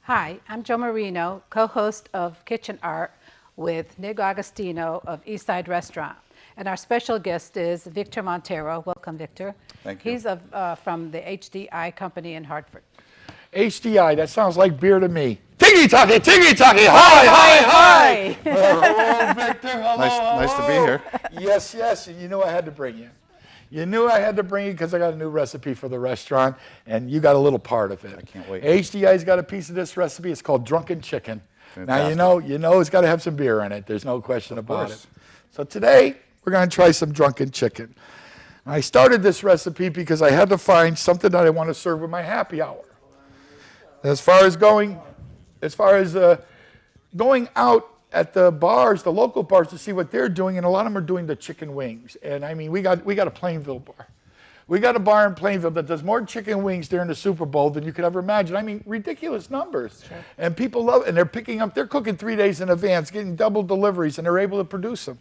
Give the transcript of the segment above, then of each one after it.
Hi, I'm Joe Marino, co-host of Kitchen Art with Nick Agostino of Eastside Restaurant. And our special guest is Victor Montero. Welcome, Victor. Thank you. He's from the HDI company in Hartford. HDI, that sounds like beer to me. Tiki-taki, tiki-taki, hi, hi, hi. Hello, Victor, hello, Nice to be here. Yes, and you knew I had to bring you. You knew I had to bring you because I got a new recipe for the restaurant, and you got a little part of it. I can't wait. HDI's got a piece of this recipe. It's called Drunken Chicken. Fantastic. Now, you know it's got to have some beer in it. There's no question about it. course. So today, we're going to try some Drunken Chicken. I started this recipe because I had to find something that I want to serve with my happy hour. As far as going out at the bars, the local bars, to see what they're doing, and a lot of them are doing the chicken wings. And I mean, we got a Plainville bar. We got a bar in Plainville that does more chicken wings during the Super Bowl than you could ever imagine. I mean, ridiculous numbers. Sure. And people love it. And they're cooking 3 days in advance, getting double deliveries, and they're able to produce them.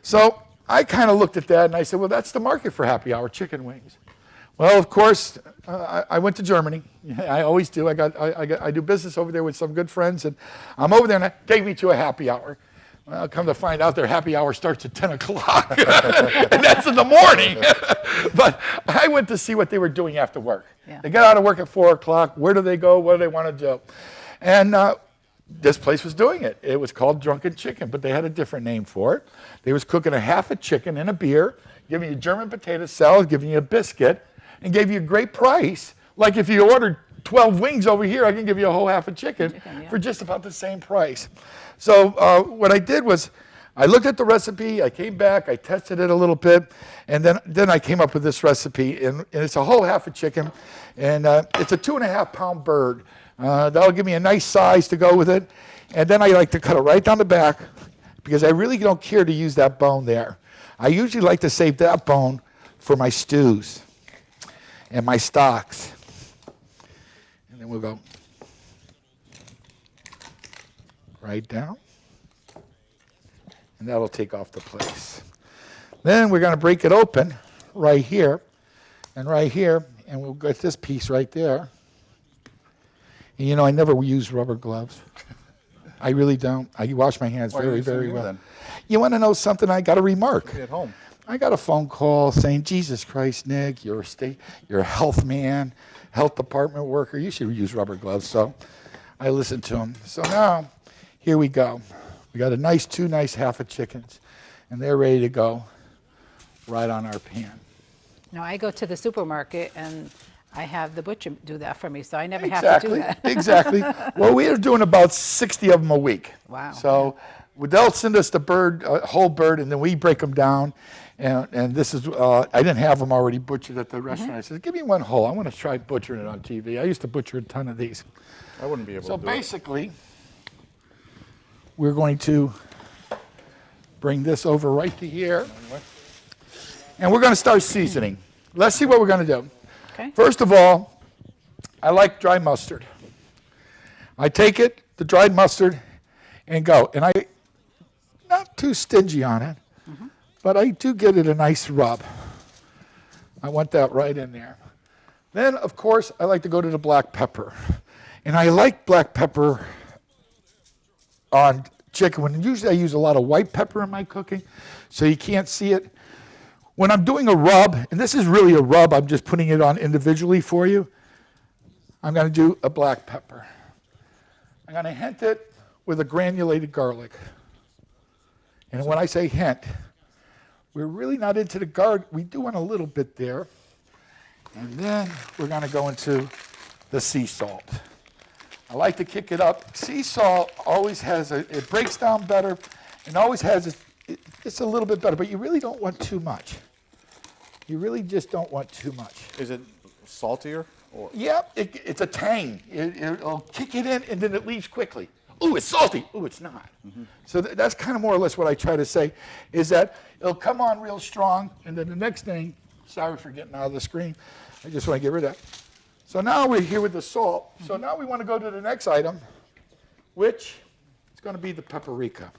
So I kind of looked at that and I said, well, that's the market for happy hour, chicken wings. Well, of course, I went to Germany. I always do. I do business over there with some good friends, and I'm over there, and take me to a happy hour. Well, come to find out, their happy hour starts at 10 o'clock, and that's in the morning. But I went to see what they were doing after work. Yeah. They got out of work at 4 o'clock. Where do they go? What do they want to do? And this place was doing it. It was called Drunken Chicken, but they had a different name for it. They was cooking a half a chicken in a beer, giving you German potato salad, giving you a biscuit, and gave you a great price. Like if you ordered 12 wings over here, I can give you a whole half a chicken for just about the same price. So what I did was I looked at the recipe, I came back, I tested it a little bit, and then I came up with this recipe. And it's a whole half a chicken, and it's a 2.5 pound bird. That'll give me a nice size to go with it. And then I like to cut it right down the back because I really don't care to use that bone there. I usually like to save that bone for my stews and my stocks. And then we'll go right down. And that'll take off the place. Then we're going to break it open right here, and we'll get this piece right there. And you know, I never use rubber gloves. I really don't. I wash my hands very, very well. Then? You want to know something? I got a remark. At home. I got a phone call saying, Jesus Christ, Nick, you're a health man, health department worker. You should use rubber gloves. So I listened to him. So now, here we go. We got two nice half of chickens, and they're ready to go right on our pan. Now, I go to the supermarket, and I have the butcher do that for me, so I never have to do that. Exactly. Well, we are doing about 60 of them a week. Wow. So they'll send us the bird, whole bird, and then we break them down. And this is, I didn't have them already butchered at the restaurant. I said, give me one whole. I want to try butchering it on TV. I used to butcher a ton of these. I wouldn't be able to do it. So basically, we're going to bring this over right to here. And we're going to start seasoning. Let's see what we're going to do. Okay. First of all, I like dry mustard. I take it, the dried mustard, and go. And I'm not too stingy on it. But I do get it a nice rub. I want that right in there. Then, of course, I like to go to the black pepper. And I like black pepper on chicken. Usually I use a lot of white pepper in my cooking, so you can't see it. When I'm doing a rub, and this is really a rub, I'm just putting it on individually for you, I'm going to do a black pepper. I'm going to hint it with a granulated garlic. And when I say hint, we're really not into the garlic. We do want a little bit there. And then we're going to go into the sea salt. I like to kick it up. Sea salt always has it breaks down better and always has it's a little bit better, but you really don't want too much. You really just don't want too much. Is it saltier? Or? Yeah, it's a tang. It'll kick it in and then it leaves quickly. Ooh, it's salty. Ooh, it's not. So that's kind of more or less what I try to say, is that it'll come on real strong, and then the next thing, sorry for getting out of the screen, I just want to get rid of that. So now we're here with the salt. So now we want to go to the next item, which is going to be the paprika.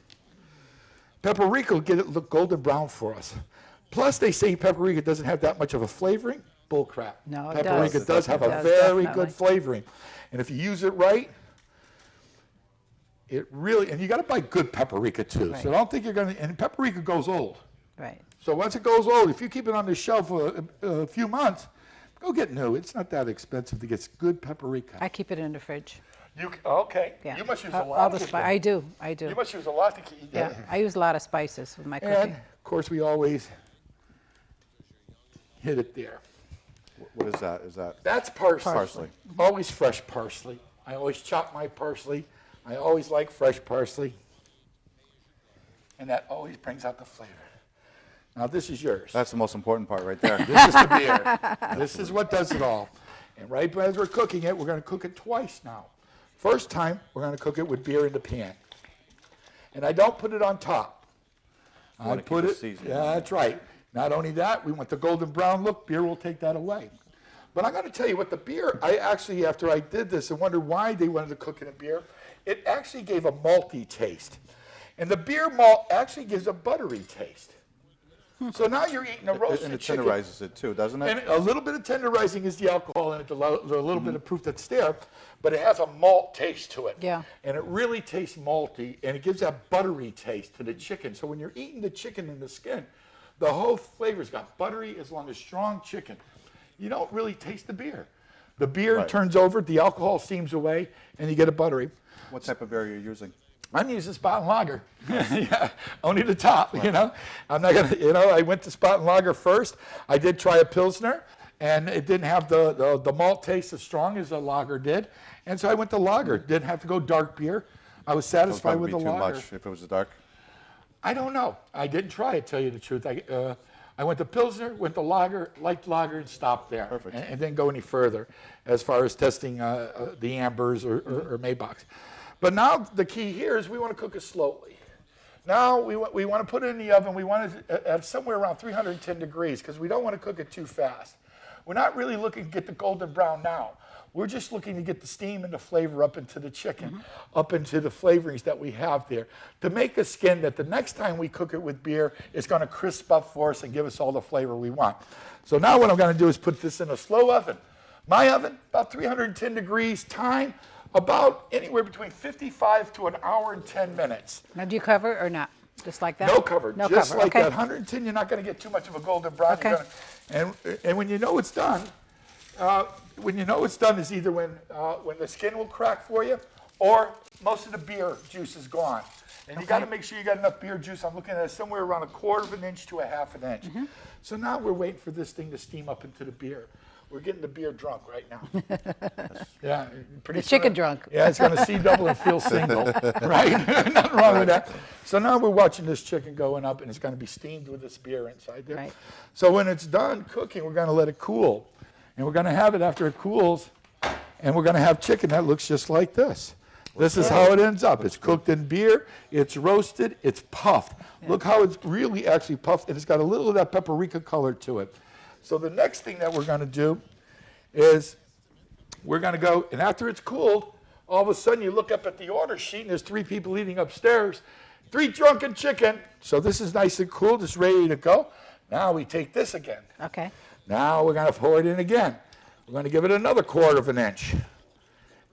Paprika will get it look golden brown for us. Plus, they say paprika doesn't have that much of a flavoring. Bull crap. No, it paprika does. does have It a does, very definitely. good flavoring. And if you use it right, It really, and you got to buy good paprika too. Right. So don't think you're going to, and paprika goes old. Right. So once it goes old, if you keep it on the shelf for a few months, go get new. It's not that expensive to get good paprika. I keep it in the fridge. Okay. Yeah. You must use a All lot. the to I do. I do. You must use a lot to keep. Yeah. I use a lot of spices with my And cooking. of course, we always hit it there. What is that? Is that That's parsley. Parsley. Always fresh parsley. I always chop my parsley. I always like fresh parsley. And that always brings out the flavor. Now this is yours. that's the most important part right there. This is the beer. This is what does it all. And right as we're cooking it, we're going to cook it twice now. First time, we're going to cook it with beer in the pan. And I don't put it on top. I wanna put keep it, the seasoning. yeah, that's right. Not only that, we want the golden brown look, beer will take that away. But I'm going to tell you what the beer, I actually, after I did this and wondered why they wanted to cook in a beer, it actually gave a malty taste. And the beer malt actually gives a buttery taste. So now you're eating a roasted And it chicken. tenderizes it too, doesn't it? And a little bit of tenderizing is the alcohol in it, the little bit of proof that's there, but it has a malt taste to it. Yeah. And it really tastes malty, and it gives that buttery taste to the chicken. So when you're eating the chicken in the skin, the whole flavor's got buttery as long as strong chicken. You don't really taste the beer. The beer Right. turns over, the alcohol steams away, and you get a buttery. What type of beer are you using? I'm using Spot and Lager. Yeah, only the top, you know. I'm not gonna, I went to Spot and Lager first. I did try a Pilsner, and it didn't have the malt taste as strong as a lager did. And so I went to lager. Didn't have to go dark beer. I was That would satisfied probably with be the too lager. much if it was dark. I don't know. I didn't try it, tell you the truth. I went to Pilsner, went to lager, liked lager, and stopped there. Perfect. And didn't go any further as far as testing the ambers or Maybachs. But now the key here is we want to cook it slowly. Now we want to put it in the oven. We want it at somewhere around 310 degrees because we don't want to cook it too fast. We're not really looking to get the golden brown now. We're just looking to get the steam and the flavor up into the chicken, up into the flavorings that we have there, to make a skin that the next time we cook it with beer, it's going to crisp up for us and give us all the flavor we want. So now what I'm going to do is put this in a slow oven. My oven, about 310 degrees, time about anywhere between 55 to an hour and 10 minutes. Now, do you cover or not? Just like that? No cover, No just cover. like Okay. that. 110, you're not going to get too much of a golden brown. Okay. You're gonna, and when you know it's done, is either when the skin will crack for you, or most of the beer juice is gone. And you got to make sure you got enough beer juice. I'm looking at it somewhere around 1/4 of an inch to 1/2 an inch. So now we're waiting for this thing to steam up into the beer. We're getting the beer drunk right now. Yeah, pretty The chicken soon- drunk. Yeah, it's going to see double and feel single, right? Nothing wrong with that. So now we're watching this chicken going up, and it's going to be steamed with this beer inside there. Right. So when it's done cooking, we're going to let it cool, and we're going to have it after it cools, and we're going to have chicken that looks just like this. This is how it ends up. It's cooked in beer, it's roasted, it's puffed. Look how it's really actually puffed, and it's got a little of that paprika color to it. So the next thing that we're going to do is we're going to go, and after it's cooled, all of a sudden you look up at the order sheet, and there's 3 people eating upstairs, 3 drunken chicken. So this is nice and cool, just ready to go. Now we take this again. Okay. Now we're going to pour it in again. We're going to give it another 1/4 of an inch.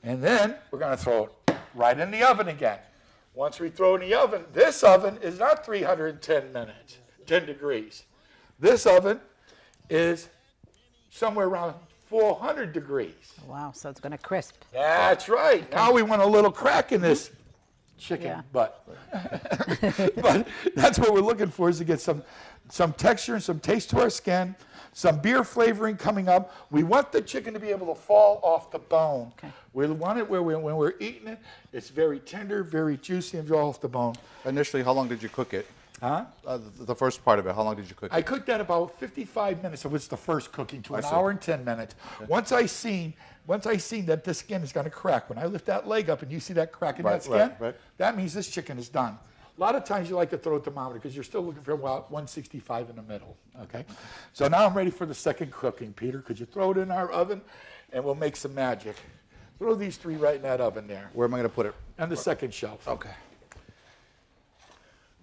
And then we're going to throw it right in the oven again. Once we throw it in the oven, this oven is not 310 minutes, 10 degrees. This oven is somewhere around 400 degrees. Wow, so it's going to crisp. That's right. Now we want a little crack in this chicken Yeah. butt. But that's what we're looking for, is to get some texture and some taste to our skin, some beer flavoring coming up. We want the chicken to be able to fall off the bone. Okay. We want it where when we're eating it, it's very tender, very juicy, and off the bone. Initially, how long did you cook it? Huh? The first part of it, how long did you cook I it? cooked that about 55 minutes. It was the first cooking to I an see. hour and 10 minutes. Once I seen that the skin is going to crack, when I lift that leg up and you see that crack in Right, that skin, right, right. that means this chicken is done. A lot of times you like to throw a thermometer because you're still looking for about 165 in the middle. Okay, so now I'm ready for the second cooking. Peter, could you throw it in our oven, and we'll make some magic. Throw these 3 right in that oven there, Where am I going to put it? on the second shelf. Okay.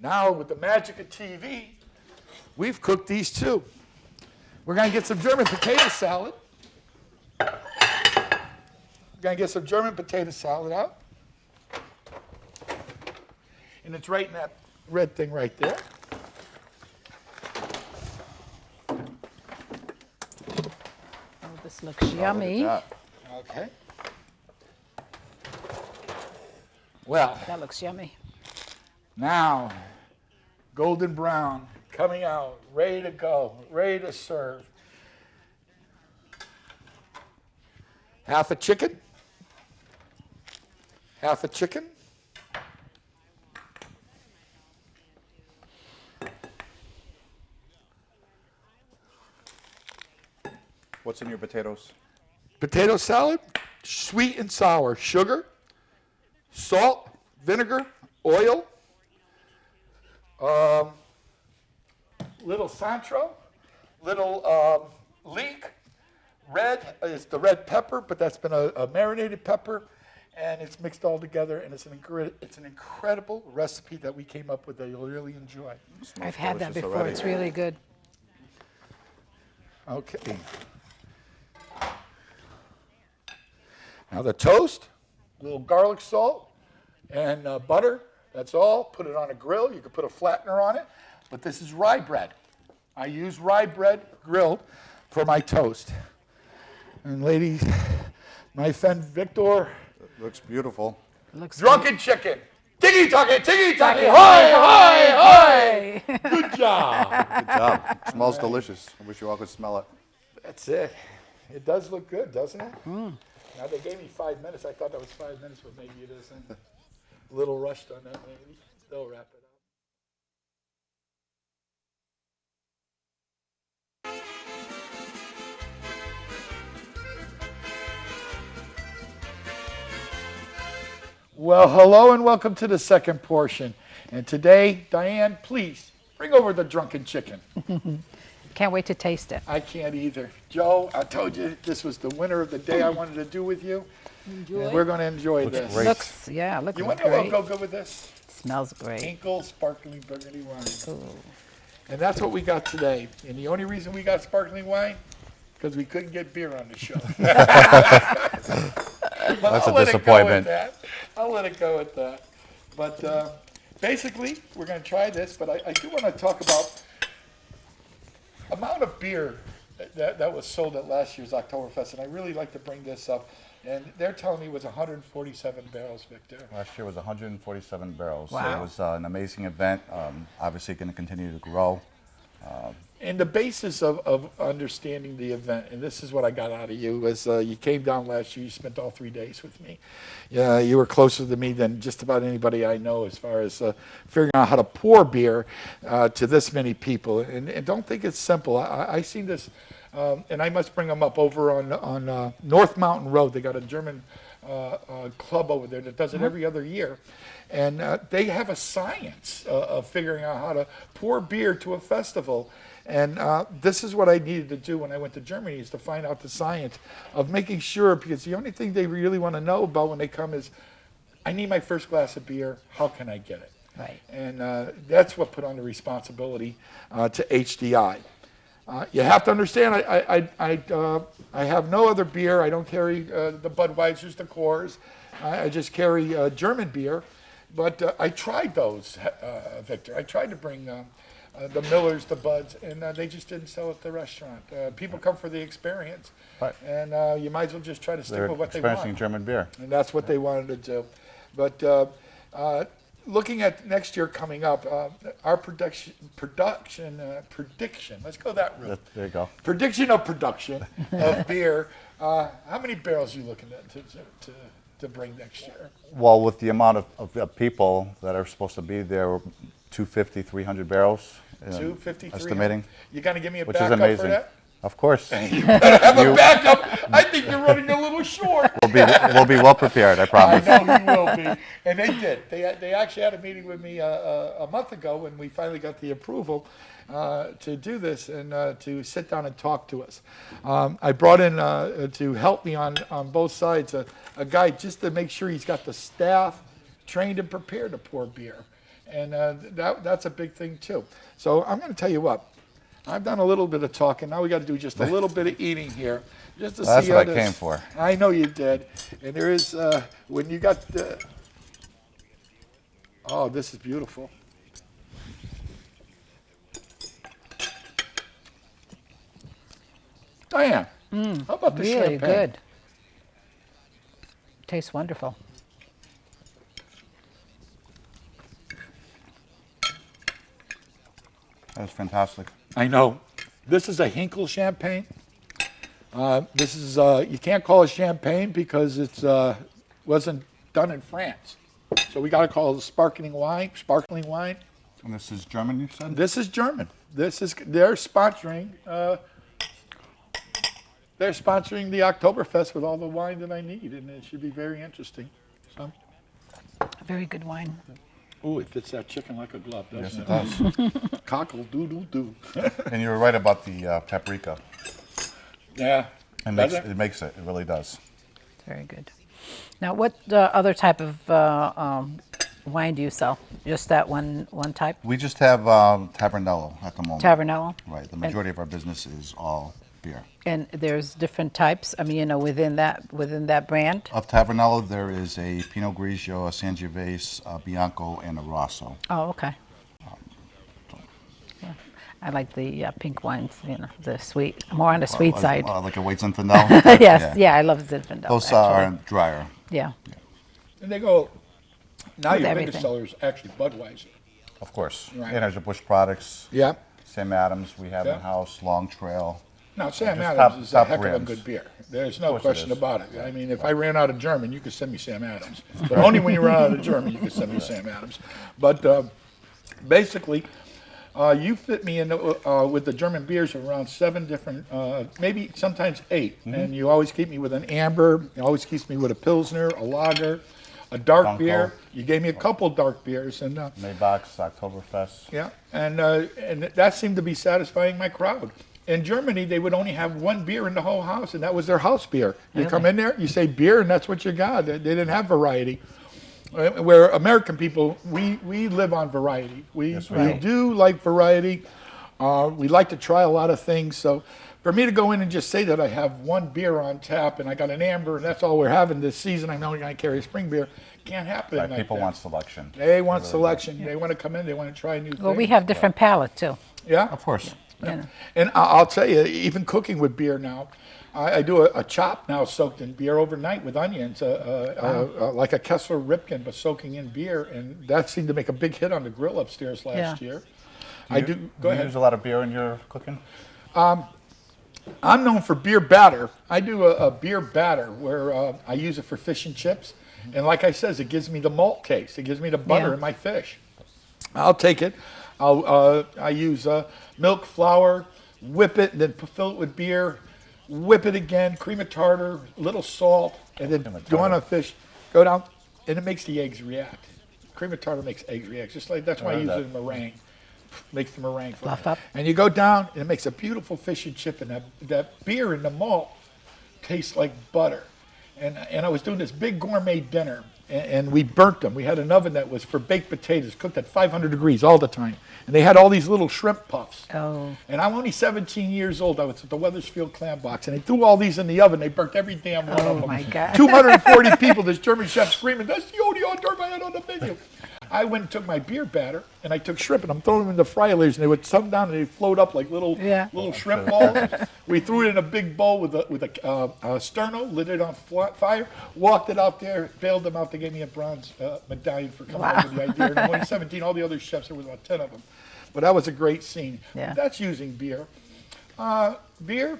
Now, with the magic of TV, we've cooked these 2. We're going to get some German potato salad. We're going to get some German potato salad out. and it's right in that red thing right there. Oh, this looks yummy. Look at Okay. Well, That looks yummy. now, golden brown, coming out, ready to go, ready to serve. Half a chicken. Half a chicken. What's in your potatoes? Potato salad, sweet and sour, sugar, salt, vinegar, oil, little cilantro, little leek, red is the red pepper, but that's been a marinated pepper, and it's mixed all together, and it's an incredible recipe that we came up with that you'll really enjoy. I've had that delicious before. already. It's really good. Okay. Now the toast, a little garlic salt and butter. That's all. Put it on a grill. You could put a flattener on it, but this is rye bread. I use rye bread grilled for my toast. And ladies, my friend Victor, Looks beautiful. Looks drunken chicken. Tiki-taki, tiki-taki, hi, hi, hi. Hey. Good job. Good job. Smells delicious. I wish you all could smell it. That's it. It does look good, doesn't it? Now, they gave me 5 minutes. I thought that was 5 minutes, but maybe it isn't. A little rushed on that, maybe. They'll wrap it up. Well, hello and welcome to the second portion. And today, Diane, please bring over the drunken chicken. Can't wait to taste it. I can't either. Joe, I told you this was the winner of the day I wanted to do with you. Enjoy. And we're going to enjoy Looks this. great. Looks, yeah, looks You want to know great. what'll go good with this? Smells great. Hinkle sparkling burgundy wine. Ooh. And that's what we got today. And the only reason we got sparkling wine, because we couldn't get beer on the show. That's a disappointment. I'll let it go at that. But basically, we're going to try this, but I do want to talk about amount of beer that was sold at last year's Oktoberfest, and I really like to bring this up. And they're telling me it was 147 barrels, Victor. Last year was 147 barrels. So Wow. it was an amazing event. Obviously going to continue to grow. And the basis of understanding the event, and this is what I got out of you, was you came down last year, you spent all 3 days with me. Yeah, you were closer to me than just about anybody I know as far as figuring out how to pour beer to this many people. And don't think it's simple. I seen this, and I must bring them up over on North Mountain Road. They got a German club over there that does it every other year. And they have a science of figuring out how to pour beer to a festival. And this is what I needed to do when I went to Germany, is to find out the science of making sure, because the only thing they really want to know about when they come is, I need my first glass of beer, how can I get it? Right. And that's what put on the responsibility to HDI. You have to understand, I have no other beer. I don't carry the Budweisers, the Coors. I just carry German beer. But I tried those, Victor. I tried to bring the Millers, the Buds, and they just didn't sell at the restaurant. People come for the experience, Right. and you might as well just try to stick They're with what they experiencing want. German beer. And that's what they wanted to do. But looking at next year coming up, our prediction, let's go that route. There you go. Prediction of production of beer. How many barrels are you looking at to bring next year? Well, with the amount of people that are supposed to be there, 250, 300 barrels. 250, 300? Estimating, You gonna give me a which is backup for amazing. that? Of course. Have a backup. I think you're running a little short. We'll be well prepared, I I promise. know you will be. And they did. They actually had a meeting with me a month ago when we finally got the approval to do this and to sit down and talk to us. I brought in to help me on both sides a guy just to make sure he's got the staff trained and prepared to pour beer. And that's a big thing too. So I'm going to tell you what. I've done a little bit of talking. Now we got to do just a little bit of eating here, just to That's see what how I this- came for. I know you did. And there is when you got the. Oh, this is beautiful. Diane, how about the Really champagne? good. Tastes wonderful. That was fantastic. I know. This is a Hinkle champagne. This is you can't call it champagne because it's wasn't done in France. So we got to call it a sparkling wine. Sparkling wine. And this is German, you said? This is German. They're sponsoring. They're sponsoring the Oktoberfest with all the wine that I need, and it should be very interesting. So, Very good wine. ooh, it fits that chicken like a glove, Yes, doesn't it it? does. Cockle doo doo doo. And you were right about the paprika. Yeah. Does it? It makes it. It really does. Very good. Now, what other type of wine do you sell? Just that one type? We just have Tavernello at the moment. Tavernello? Right. The majority of our business is all beer. And there's different types. I mean, you know, within that brand. Of Tavernello, there is a Pinot Grigio, a Sangiovese, a Bianco, and a Rosso. Oh, okay. Yeah. I like the pink wines. You know, the sweet, more on the sweet side. Like a White Zinfandel? Yes. Yeah, I love Zinfandel. Those actually. are drier. Yeah. And they go. Now With your everything. biggest seller is actually Budweiser. Of course. Right. Anheuser-Busch products. Yeah. Sam Adams, we have Yeah. in-house, Long Trail. Now, Sam Just Adams is a top heck of a brands. good beer. There's no course it question is. about it. I mean, if I ran out of German, you could send me Sam Adams. But only when you run out of German, you could send me Sam Adams. But basically, you fit me in with the German beers of around 7 different, maybe sometimes 8. Mm-hmm. And you always keep me with an amber. You always keep me with a Pilsner, a lager, a dark Blanco. beer. You gave me a couple dark beers. And Maybach's, Oktoberfest. yeah, and that seemed to be satisfying my crowd. In Germany, they would only have one beer in the whole house, and that was their house beer. You come in there, you say beer, and that's what you got. They didn't have variety. Where American people, we live on variety. We we do like variety. We like to try a lot of things. So for me to go in and just say that I have one beer on tap and I got an amber and that's all we're having this season, I'm only going to carry a spring beer, can't happen Right, like people that. want selection. They want selection. They want to come in. They want to try new things. Well, we have different palate too. Yeah. Of course. You know. And I'll tell you, even cooking with beer now, I do a chop now soaked in beer overnight with onions, like a Kessler Ripken, but soaking in beer. And that seemed to make a big hit on the grill upstairs last year. Go Do you ahead. use a lot of beer in your cooking? I'm known for beer batter. I do a beer batter where I use it for fish and chips. And like I says, it gives me the malt taste. It gives me the butter Yeah. in my fish. I'll take it. I use milk, flour, whip it, and then fill it with beer, whip it again, cream of tartar, little salt, and then Cream of go on tartar. a fish, go down, and it makes the eggs react. Cream of tartar makes eggs react, just like that's why I use that. it in meringue. Makes the meringue for Fluff me. up. And you go down, and it makes a beautiful fish and chip, and that beer and the malt tastes like butter. And I was doing this big gourmet dinner, and we burnt them. We had an oven that was for baked potatoes, cooked at 500 degrees all the time. And they had all these little shrimp puffs. Oh. And I'm only 17 years old. I was at the Weathersfield Clam Box, and they threw all these in the oven. They burnt every damn one of Oh them. my God. 240 people, this German chef screaming, "That's the only hors d'oeuvre I had on the menu." I went and took my beer batter, and I took shrimp, and I'm throwing them in the fryer layers, and they would come down, and they float up like little shrimp balls. We threw it in a big bowl with a sterno, lit it on fire, walked it out there, bailed them out. They gave me a bronze medallion for coming up with the idea. And I'm only 17. All the other chefs, there was about 10 of them. But that was a great scene. Yeah. That's using beer. Beer.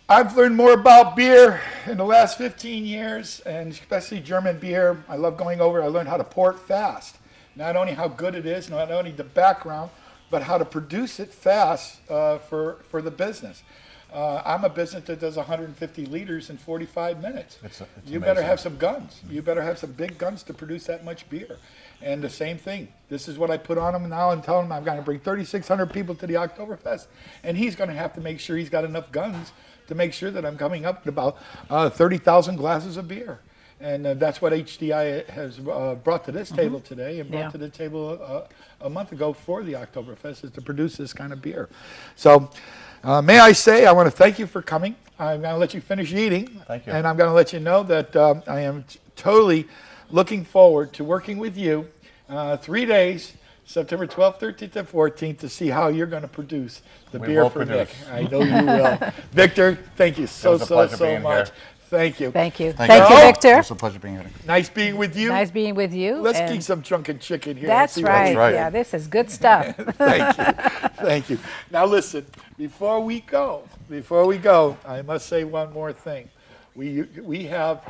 I've learned more about beer in the last 15 years, and especially German beer. I love going over. I learned how to pour it fast. Not only how good it is, not only the background, but how to produce it fast for the business. I'm a business that does 150 liters in 45 minutes. It's You better amazing. have some guns. You better have some big guns to produce that much beer. And the same thing. This is what I put on him now and tell him I'm going to bring 3,600 people to the Oktoberfest. And he's going to have to make sure he's got enough guns to make sure that I'm coming up with about 30,000 glasses of beer. And that's what HDI has brought to this table today and brought Yeah. to the table a month ago for the Oktoberfest, is to produce this kind of beer. So may I say, I want to thank you for coming. I'm going to let you finish eating. Thank you. And I'm going to let you know that I am totally looking forward to working with you 3 days, September 12th, 13th, and 14th, to see how you're going to produce the We beer will for produce. Nick. I know you will. Victor, thank you so, was a so, pleasure so being much. here. Thank you. Thank you. Thank Thank you, you. Victor. It's a pleasure being here. Nice being with you. Nice being with you. Let's and eat some drunken chicken here. and That's see what's right. right. Yeah, this is good stuff. Thank you. Thank you. Now listen, before we go, I must say one more thing. We have,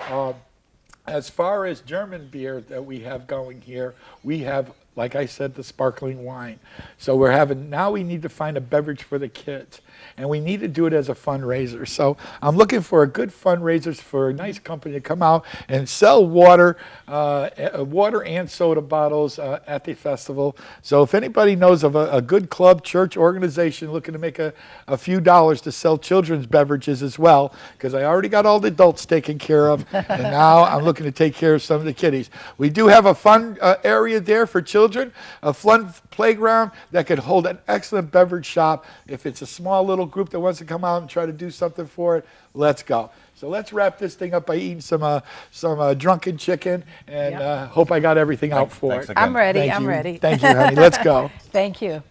as far as German beer that we have going here, we have, like I said, the sparkling wine. So now we need to find a beverage for the kids. And we need to do it as a fundraiser. So I'm looking for a good fundraiser for a nice company to come out and sell water and soda bottles at the festival. So if anybody knows of a good club, church, organization looking to make a few dollars to sell children's beverages as well, because I already got all the adults taken care of, and now I'm looking to take care of some of the kiddies. We do have a fun area there for children, a fun playground that could hold an excellent beverage shop. If it's a small little group that wants to come out and try to do something for it, let's go. So let's wrap this thing up by eating some drunken chicken, and Yep. hope I got everything out for Thanks it. again. I'm ready. Thank I'm you. ready. Thank you, honey. Let's go. Thank you.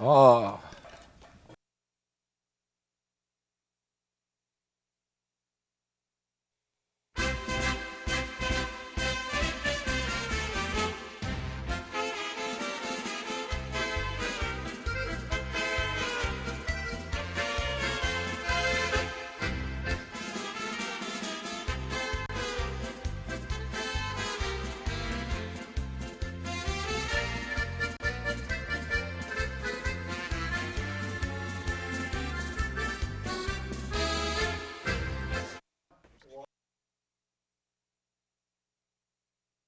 Oh.